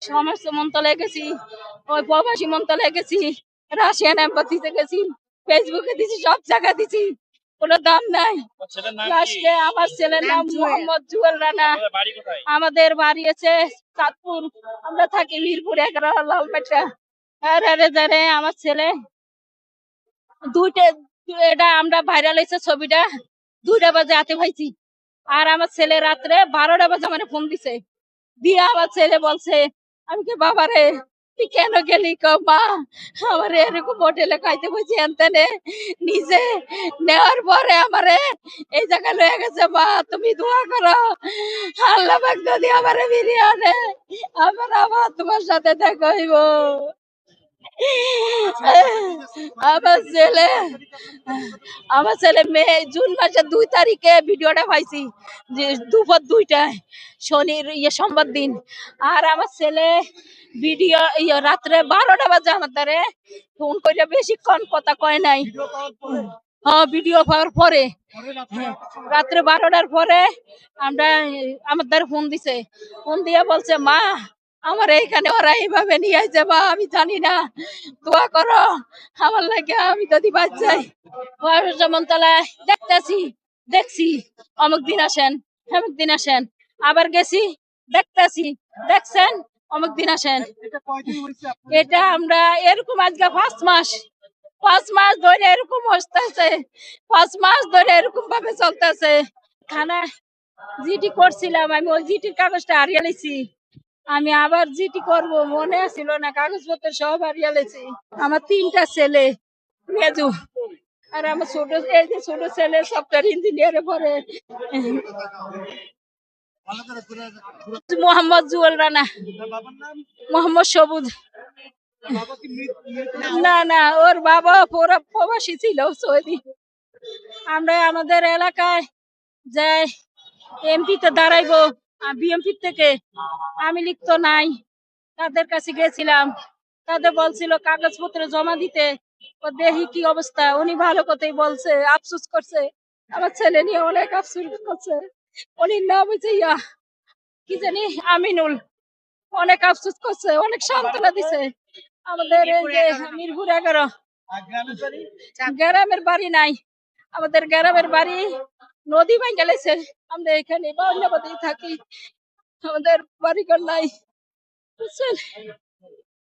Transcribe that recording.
সমাজ মন্ত্রণালয়ে গেছি, ওই প্রবাসী মন্ত্রণালয়ে গেছি, রাশিয়ান এম্বাসিতে গেছি, ফেসবুকে দিছি, সব জায়গায় দিছি, কোনো দাম নাই। লাস্টে আমার ছেলের নাম মোহাম্মদ জুয়েল রানা। আমাদের বাড়ি আছে চাঁদপুর, আমরা থাকি মিরপুর 11 লালপেটা। জানে আমার ছেলে দুইটা, এটা আমরা ভাইরাল হয়েছে ছবিটা 2টা বাজে হাতে পাইছি। আর আমার ছেলে রাত্রে 12টা বাজে আমার ফোন দিছে, দিয়ে আমার ছেলে বলছে, আমি কি বাবা রে তুই কেন গেলি? মা আমার এরকম হোটেলে খাইতে বসে এনতেনে নিজে নেওয়ার পরে আমারে এই জায়গায় লয়ে গেছে। মা তুমি দোয়া করো আল্লাহ পাক যদি আমারে ফিরিয়ে আনে, আবার তোমার সাথে দেখা হইব। আমার ছেলে আমার ছেলে জুন মাসের 2 তারিখে ভিডিওটা পাইছি, যে দুপুর 2টায় শনির সোমবার দিন। আর আমার ছেলে ভিডিও রাত্রে 12টা বাজে আমার দ্বারে ফোন করে, বেশিক্ষণ কথা কয় নাই। হ্যাঁ, ভিডিও পাওয়ার পরে রাত্রে 12টার পরে আমরা আমার দ্বারা ফোন দিছে, ফোন দিয়ে বলছে, মা আমার এইখানে ওরা এইভাবে নিয়ে আসছে, মা আমি জানি না, দোয়া করো আমার লাগে, আমি যদি বাদ যাই। মন্ত্রণালয় দেখছি অমুক দিন আসেন, অমুক দিন আসেন, আবার গেছি, দেখতেছি, দেখছেন অমুক দিন আসেন। এটা আমরা এরকম আজকে 5 মাস ধরে এরকম হচ্ছে, 5 মাস ধরে এরকম ভাবে চলতেছে। থানা জিডি করছিলাম, আমি ওই জিটির কাগজটা হারিয়ে লেছি। আমি আবার জিটি করব মনে ছিল না, কাগজপত্র সব হারিয়ে লেছি। আমার 3টা ছেলে মেজু, আর আমার ছোট ছেলে সফটওয়্যার ইঞ্জিনিয়ারে পড়ে। মোহাম্মদ জুয়েল রানা। মোহাম্মদ সবুজ। না না, ওর বাবা প্রবাসী ছিল সৌদি। আমরা আমাদের এলাকায় যাই, এমপিতে দাঁড়াইবো, বিএমপি থেকে আমি লিখতো নাই, তাদের কাছে গেছিলাম, তাদের বলছিল কাগজপত্র জমা দিতে। দেখি কি অবস্থা, উনি ভালো কথাই বলছে, আফসোস করছে, আমার ছেলে নিয়ে অনেক আফসোস করছে। উনির নাম হচ্ছে কি জানি আমিনুল, অনেক আফসোস করছে, অনেক সান্ত্বনা দিছে। আমাদের এই যে মিরপুর 11 গ্রামের বাড়ি নাই, আমাদের গ্রামের বাড়ি নদী ভাঙ্গা গেছে, আমরা এখানে বাউন্ডাবাদে থাকি, আমাদের বাড়িঘর নাই, বুঝছেন।